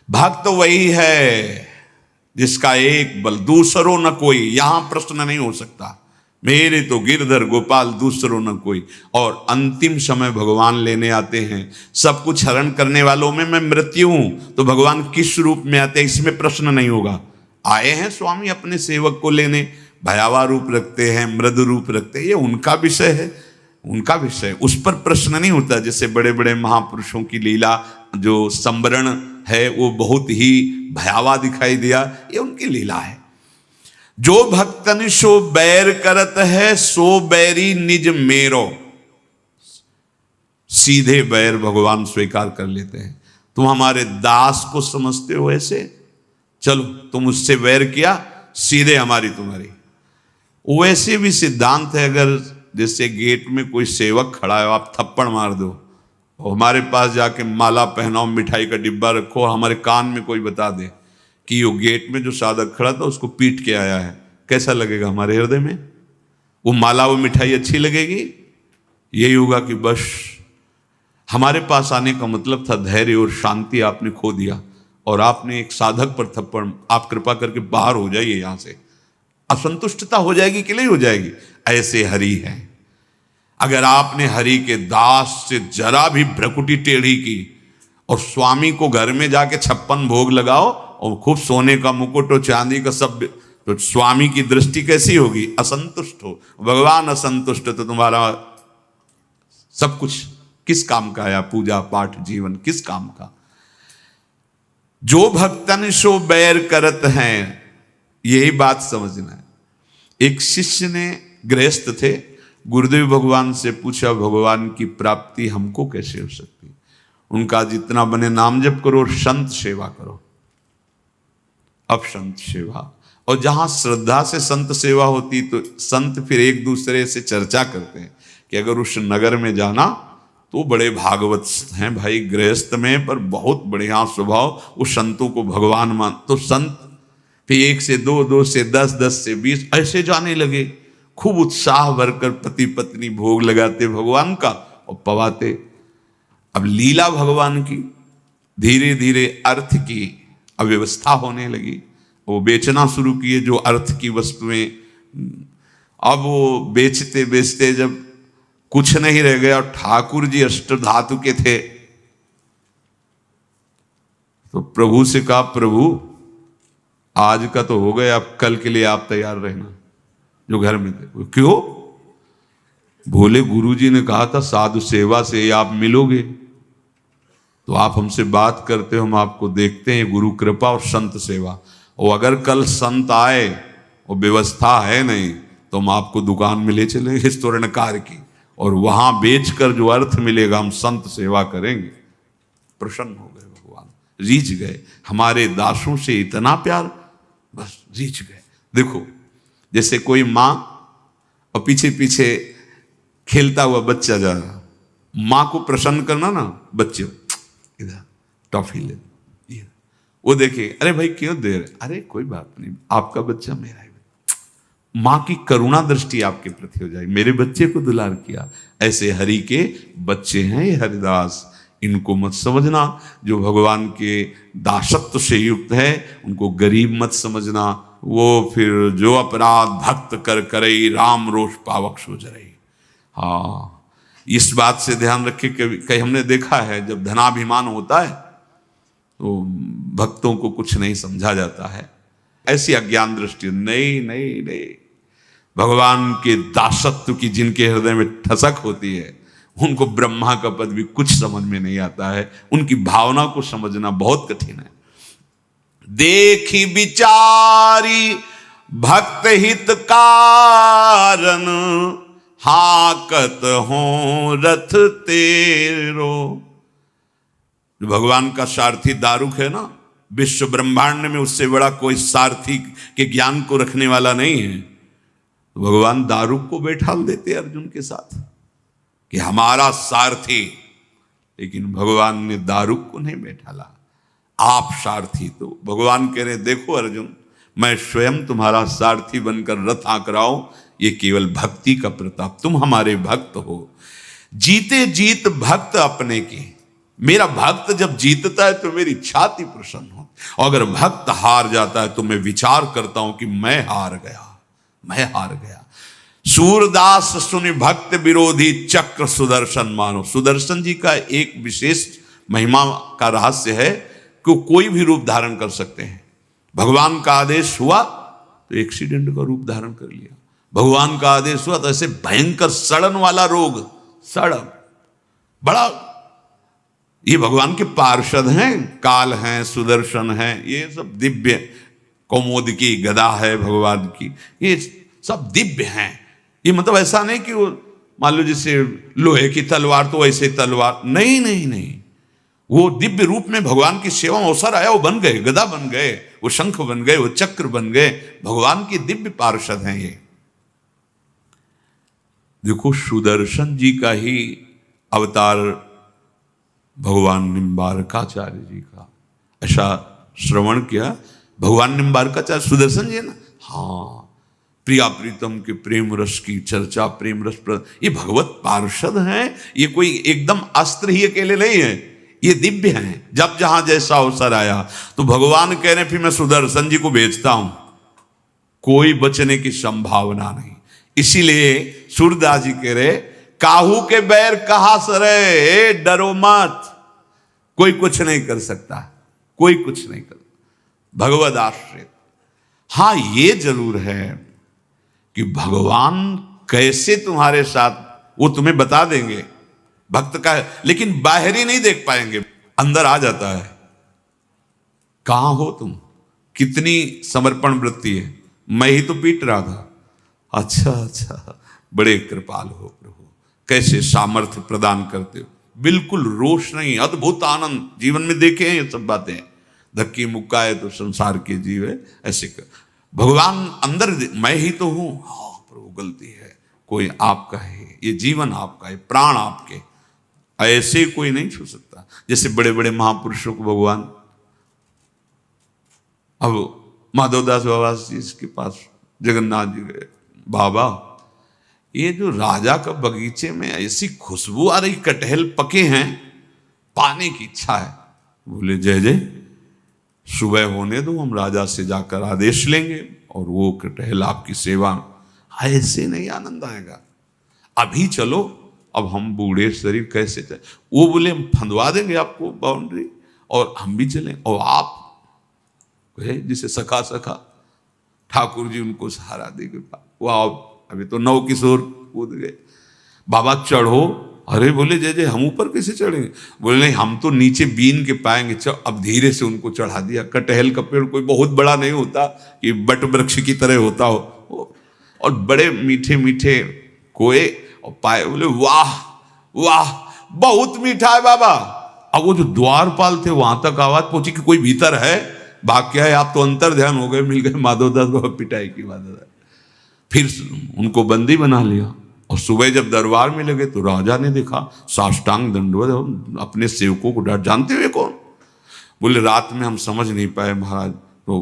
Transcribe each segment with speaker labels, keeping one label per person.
Speaker 1: भक्त वही है जिसका एक बल, दूसरों न कोई। यहां प्रश्न नहीं हो सकता, मेरे तो गिरधर गोपाल, दूसरों न कोई। और अंतिम समय भगवान लेने आते हैं, सब कुछ हरण करने वालों में मैं मृत्यु हूं, तो भगवान किस रूप में आते हैं इसमें प्रश्न नहीं होगा। आए हैं स्वामी अपने सेवक को लेने, भयावह रूप रखते हैं, मृदु रूप रखते हैं, ये उनका विषय है, उनका विषय, उस पर प्रश्न नहीं होता। जैसे बड़े बड़े महापुरुषों की लीला जो संवरण है वो बहुत ही भयावह दिखाई दिया, ये उनकी लीला है। जो भक्तन सो बैर करत है, सो बैरी निज मेरो। सीधे बैर भगवान स्वीकार कर लेते हैं। तुम हमारे दास को समझते हो ऐसे, चलो तुम उससे बैर किया, सीधे हमारी तुम्हारी। वैसे भी सिद्धांत है, अगर जैसे गेट में कोई सेवक खड़ा है, आप थप्पड़ मार दो और हमारे पास जाके माला पहनाओ, मिठाई का डिब्बा रखो, और हमारे कान में कोई बता दे कि वो गेट में जो साधक खड़ा था उसको पीट के आया है, कैसा लगेगा हमारे हृदय में? वो माला वो मिठाई अच्छी लगेगी? यही होगा कि बस हमारे पास आने का मतलब था धैर्य और शांति आपने खो दिया, और आपने एक साधक पर थप्पड़, आप कृपा करके बाहर हो जाइए यहां से। असंतुष्टता हो जाएगी कि नहीं हो जाएगी? ऐसे हरि है। अगर आपने हरि के दास से जरा भी भ्रकुटी टेढ़ी की, और स्वामी को घर में जाके 56 भोग लगाओ और खूब सोने का मुकुट और चांदी का सब, तो स्वामी की दृष्टि कैसी होगी? असंतुष्ट हो। भगवान असंतुष्ट, तो तुम्हारा सब कुछ किस काम का है? पूजा पाठ जीवन किस काम का? जो भक्तन सो बैर करत हैं, यही बात समझना है। एक शिष्य ने, गृहस्थ थे, गुरुदेव भगवान से पूछा, भगवान की प्राप्ति हमको कैसे हो सकती? उनका जितना बने नाम जप करो और संत सेवा करो। अब संत सेवा, और जहां श्रद्धा से संत सेवा होती तो संत फिर एक दूसरे से चर्चा करते हैं कि अगर उस नगर में जाना तो बड़े भागवत हैं भाई, गृहस्थ में पर बहुत बढ़िया स्वभाव, उस संतों को भगवान मान। तो संत फिर 1 से 2, 2 से 10, 10 से 20 ऐसे जाने लगे, खूब उत्साह भरकर पति पत्नी भोग लगाते भगवान का और पवाते। अब लीला भगवान की, धीरे धीरे अर्थ की अव्यवस्था होने लगी। वो बेचना शुरू किए जो अर्थ की वस्तुएं। अब वो बेचते बेचते जब कुछ नहीं रह गया, और ठाकुर जी अष्ट धातु के थे, तो प्रभु से कहा, प्रभु आज का तो हो गया, अब कल के लिए आप तैयार रहना। जो घर में थे, क्यों? बोले गुरुजी ने कहा था साधु सेवा से आप मिलोगे, तो आप हमसे बात करते हो, हम आपको देखते हैं, गुरु कृपा और संत सेवा। और अगर कल संत आए और व्यवस्था है नहीं, तो हम आपको दुकान में ले चलेंगे स्वर्णकार की, और वहां बेचकर जो अर्थ मिलेगा हम संत सेवा करेंगे। प्रसन्न हो गए भगवान, रीझ गए। हमारे दासों से इतना प्यार, बस रीझ गए। देखो जैसे कोई माँ और पीछे पीछे खेलता हुआ बच्चा जा रहा, माँ को प्रसन्न करना ना, बच्चे इधर टॉफी ले, वो देखे, अरे भाई क्यों दे रहे? अरे कोई बात नहीं, आपका बच्चा मेरा है। माँ की करुणा दृष्टि आपके प्रति हो जाए, मेरे बच्चे को दुलार किया। ऐसे हरि के बच्चे हैं ये हरिदास, इनको मत समझना। जो भगवान के दासत्व से युक्त है उनको गरीब मत समझना। वो फिर जो अपराध भक्त कर करई, राम रोष पावक सो जरई। हाँ, इस बात से ध्यान रखे। कहीं हमने देखा है जब धनाभिमान होता है तो भक्तों को कुछ नहीं समझा जाता है। ऐसी अज्ञान दृष्टि नहीं नहीं नहीं। भगवान के दासत्व की जिनके हृदय में ठसक होती है उनको ब्रह्मा का पद भी कुछ समझ में नहीं आता है। उनकी भावना को समझना बहुत कठिन है। देखी विचारी भक्त हित कारण, हाकत हो रथ तेरो। जो भगवान का सारथी दारुक है ना, विश्व ब्रह्मांड में उससे बड़ा कोई सारथी के ज्ञान को रखने वाला नहीं है। तो भगवान दारुक को बैठाल देते अर्जुन के साथ कि हमारा सारथी, लेकिन भगवान ने दारुक को नहीं बैठाला, आप सारथी। तो भगवान कह रहे देखो अर्जुन, मैं स्वयं तुम्हारा सारथी बनकर रथ आंक रहा हूं, ये केवल भक्ति का प्रताप, तुम हमारे भक्त हो। जीते जीत भक्त अपने की, मेरा भक्त जब जीतता है तो मेरी छाती प्रसन्न हो, और अगर भक्त हार जाता है तो मैं विचार करता हूं कि मैं हार गया, मैं हार गया। सूरदास सुनि भक्त विरोधी चक्र सुदर्शन मानो। सुदर्शन जी का एक विशेष महिमा का रहस्य है कि कोई भी रूप धारण कर सकते हैं। भगवान का आदेश हुआ तो एक्सीडेंट का रूप धारण कर लिया, भगवान का आदेश हुआ तो ऐसे भयंकर सड़न वाला रोग, सड़न बड़ा, ये भगवान के पार्षद हैं, काल हैं, सुदर्शन हैं, ये सब दिव्य, कौमुद की गदा है भगवान की, ये सब दिव्य हैं। ये मतलब ऐसा नहीं कि वो मान लो जैसे लोहे की तलवार तो वैसे तलवार, नहीं नहीं नहीं, वो दिव्य रूप में भगवान की सेवा में अवसर आया, वो बन गए, गदा बन गए, वो शंख बन गए, वो चक्र बन गए, भगवान के दिव्य पार्षद हैं ये। देखो सुदर्शन जी का ही अवतार भगवान निम्बारकाचार्य जी का, ऐसा श्रवण किया। भगवान निम्बारकाचार्य सुदर्शन जी है ना, हाँ, प्रिया प्रीतम के प्रेम रस की चर्चा, प्रेम रस ये भगवत पार्षद हैं, ये कोई एकदम अस्त्र ही अकेले नहीं है, ये दिव्य हैं। जब जहां जैसा अवसर आया तो भगवान कह रहे फिर मैं सुदर्शन जी को भेजता हूं, कोई बचने की संभावना नहीं। इसीलिए सूरदास जी कह रहे काहू के बैर कहा सरे, डरो मत, कोई कुछ नहीं कर सकता, कोई कुछ नहीं कर, भगवद आश्रित। हां ये जरूर है कि भगवान कैसे तुम्हारे साथ, वो तुम्हें बता देंगे भक्त का है, लेकिन बाहरी नहीं देख पाएंगे, अंदर आ जाता है। कहां हो तुम, कितनी समर्पण वृत्ति है, मैं ही तो पीट रहा था, अच्छा अच्छा, बड़े कृपाल हो प्रभु, कैसे सामर्थ्य प्रदान करते हो, बिल्कुल रोष नहीं, अद्भुत आनंद। जीवन में देखे हैं ये सब बातें, धक्की मुक्का है तो संसार के जीव है, ऐसे कर भगवान अंदर, मैं ही तो हूं, हाँ प्रभु गलती है, कोई आपका है, ये जीवन आपका है, प्राण आपके, ऐसे कोई नहीं छू सकता। जैसे बड़े बड़े महापुरुषों को भगवान, अब माधवदास बाबा जी के पास जगन्नाथ जी गए, बाबा ये जो राजा का बगीचे में ऐसी खुशबू आ रही, कटहल पके हैं, पाने की इच्छा है। बोले जय जय, सुबह होने दो, हम राजा से जाकर आदेश लेंगे और वो कटहल आपकी सेवा। ऐसे नहीं आनंद आएगा, अभी चलो, अब हम बूढ़े शरीर कैसे चले। वो बोले हम फंदवा देंगे आपको बाउंड्री और हम भी चलें, और आप जिसे सखा सखा ठाकुर जी उनको सहारा देंगे, वो आओ, अभी तो नौ किशोर कूद गए, बाबा चढ़ो। अरे बोले जय जय, हम ऊपर कैसे चढ़ेंगे। बोले नहीं, हम तो नीचे बीन के पाएंगे। अब धीरे से उनको चढ़ा दिया। कटहल का पेड़ कोई बहुत बड़ा नहीं होता कि बट वृक्ष की तरह होता हो, और बड़े मीठे मीठे कोए और पाए। बोले वाह वाह, बहुत मीठा है बाबा। अब वो जो द्वारपाल थे वहां तक आवाज पहुंची कि कोई भीतर है। भाग्य है आप तो अंतर ध्यान हो गए, मिल गए माधवदास बाबा, पिटाई की बात। फिर उनको बंदी बना लिया, और सुबह जब दरबार में लगे तो राजा ने देखा, साष्टांग दंडवत, अपने सेवकों को डांट। जानते हुए कौन? बोले रात में हम समझ नहीं पाए महाराज। तो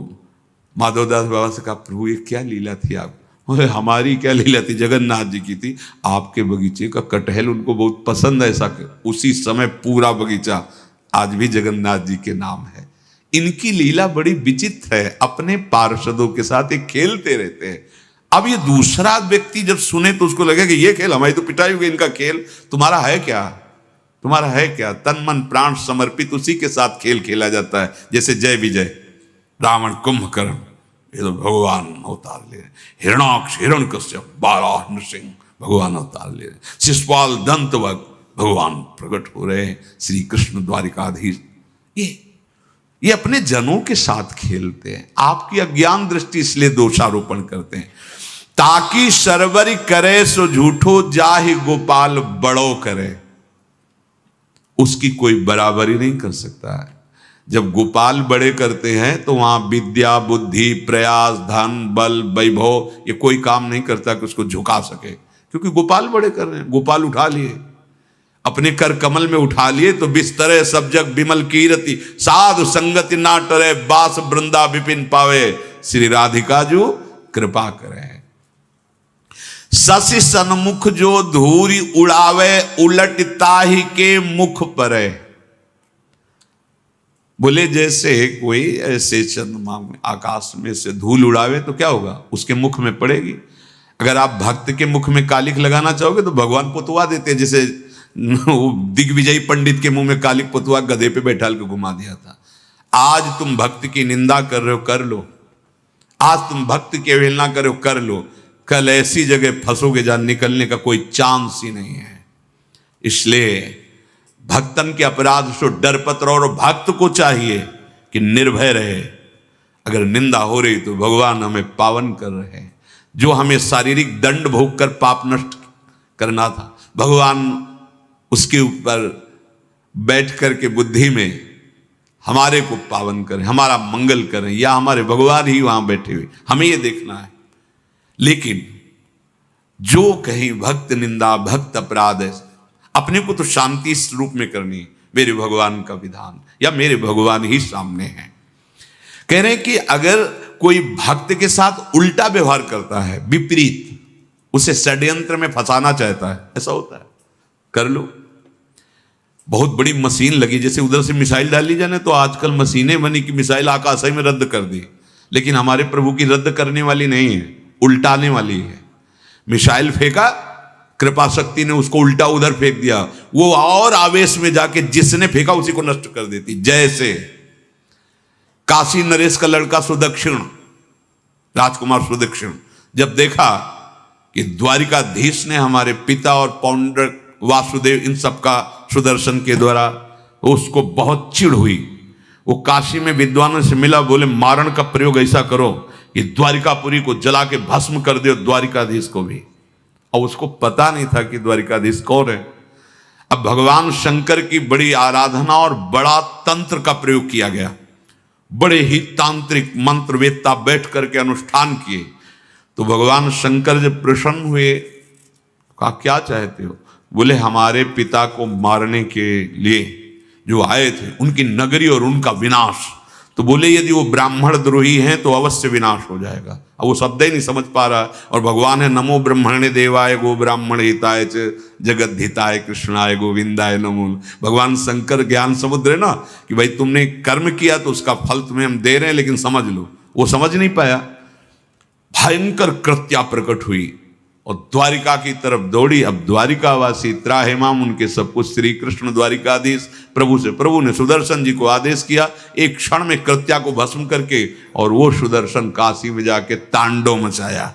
Speaker 1: माधवदास बाबा से कहा प्रभु ये क्या लीला थी आप? बोले हमारी क्या लीला थी, जगन्नाथ जी की थी। आपके बगीचे का कटहल उनको बहुत पसंद है। ऐसा उसी समय पूरा बगीचा आज भी जगन्नाथ जी के नाम है। इनकी लीला बड़ी विचित्र है, अपने पार्षदों के साथ एक खेलते रहते हैं। अब ये दूसरा व्यक्ति जब सुने तो उसको लगे कि ये खेल, हमारी तो पिटाई हो गई, इनका खेल तुम्हारा है क्या, तुम्हारा है क्या? तन मन प्राण समर्पित उसी के साथ खेल खेला जाता है। जैसे जय विजय, रावण कुंभकर्ण, ये तो भगवान अवतार ले रहे। हिरणाक्ष हिरण्यकश्यप, बाराह नृसिंह, भगवान अवतार ले रहे। शिशुपाल दंतवक्, भगवान प्रकट हो रहे। श्री कृष्ण द्वारिकाधीश, ये अपने जनों के साथ खेलते हैं। आपकी अज्ञान दृष्टि इसलिए दोषारोपण करते हैं। ताकि सरवरी करे सो झूठो, जाहि गोपाल बड़ो करे। उसकी कोई बराबरी नहीं कर सकता है। जब गोपाल बड़े करते हैं तो वहां विद्या बुद्धि प्रयास धन बल वैभव ये कोई काम नहीं करता कि उसको झुका सके, क्योंकि गोपाल बड़े कर रहे हैं। गोपाल उठा लिए, अपने कर कमल में उठा लिए तो बिस्तरे सब जग विमल कीरति, साधु संगति ना टरे, बास वृंदा विपिन पावे। श्री राधिका जो कृपा करे। शशि सन्मुख जो धूरी उड़ावे, उलट ताहि के मुख परे। बोले जैसे कोई ऐसे चंद्रमा में आकाश में से धूल उड़ावे तो क्या होगा, उसके मुख में पड़ेगी। अगर आप भक्त के मुख में कालिक लगाना चाहोगे तो भगवान पुतवा देते हैं, जैसे दिग्विजयी पंडित के मुंह में कालिक पुतवा गधे पे बैठा के घुमा दिया था। आज तुम भक्त की निंदा कर रहे हो, कर लो। आज तुम भक्त की अवहेलना कर रहे हो, कर लो। कल ऐसी जगह फंसोगे जहां निकलने का कोई चांस ही नहीं है। इसलिए भक्तन के अपराध से डर पत्र, और भक्त को चाहिए कि निर्भय रहे। अगर निंदा हो रही तो भगवान हमें पावन कर रहे हैं। जो हमें शारीरिक दंड भोग कर पाप नष्ट करना था, भगवान उसके ऊपर बैठ कर के बुद्धि में हमारे को पावन करें, हमारा मंगल करें, या हमारे भगवान ही वहां बैठे हुए, हमें ये देखना है। लेकिन जो कहीं भक्त निंदा, भक्त अपराध है, अपने को तो शांति स्वरूप में करनी है। मेरे भगवान का विधान या मेरे भगवान ही सामने है। कह रहे हैं कि अगर कोई भक्त के साथ उल्टा व्यवहार करता है, विपरीत, उसे षड्यंत्र में फंसाना चाहता है, ऐसा होता है, कर लो। बहुत बड़ी मशीन लगी, जैसे उधर से मिसाइल डाल ली जाने, तो आजकल मशीनें बनी कि मिसाइल आकाश में रद्द कर दी। लेकिन हमारे प्रभु की रद्द करने वाली नहीं है, उल्टाने वाली है। मिसाइल फेंका, कृपा शक्ति ने उसको उल्टा उधर फेंक दिया, वो और आवेश में जाके जिसने फेंका उसी को नष्ट कर देती। जैसे काशी नरेश का लड़का सुदक्षिण, राजकुमार सुदक्षिण, जब देखा कि द्वारिकाधीश ने हमारे पिता और पौंड्र वासुदेव इन सबका सुदर्शन के द्वारा, उसको बहुत चिढ़ हुई। वो काशी में विद्वानों से मिला, बोले मारण का प्रयोग ऐसा करो कि द्वारिकापुरी को जला के भस्म कर दो, द्वारिकाधीश को भी। और उसको पता नहीं था कि द्वारिकाधीश कौन है। अब भगवान शंकर की बड़ी आराधना और बड़ा तंत्र का प्रयोग किया गया। बड़े ही तांत्रिक मंत्रवेत्ता बैठ करके अनुष्ठान किए। तो भगवान शंकर जब प्रसन्न हुए, कहा क्या चाहते हो? बोले हमारे पिता को मारने के लिए जो आए थे, उनकी नगरी और उनका विनाश। तो बोले यदि वो ब्राह्मण द्रोही हैं तो अवश्य विनाश हो जाएगा। अब वो शब्द ही नहीं समझ पा रहा। और भगवान है नमो ब्रह्मणे देवाय गो ब्राह्मण हिताय च जगत हिताय कृष्णाय गोविंदाय नमो। भगवान शंकर ज्ञान समुद्र है ना, कि भाई तुमने कर्म किया तो उसका फल तुम्हें हम दे रहे हैं, लेकिन समझ लो। वो समझ नहीं पाया। भयंकर कृत्या प्रकट हुई और द्वारिका की तरफ दौड़ी। अब द्वारिकावासी त्राहिमाम उनके सब कुछ श्री कृष्ण द्वारिकाधीश प्रभु से, प्रभु ने सुदर्शन जी को आदेश किया एक क्षण में कृत्या को भस्म करके, और वो सुदर्शन काशी में जाके तांडव मचाया।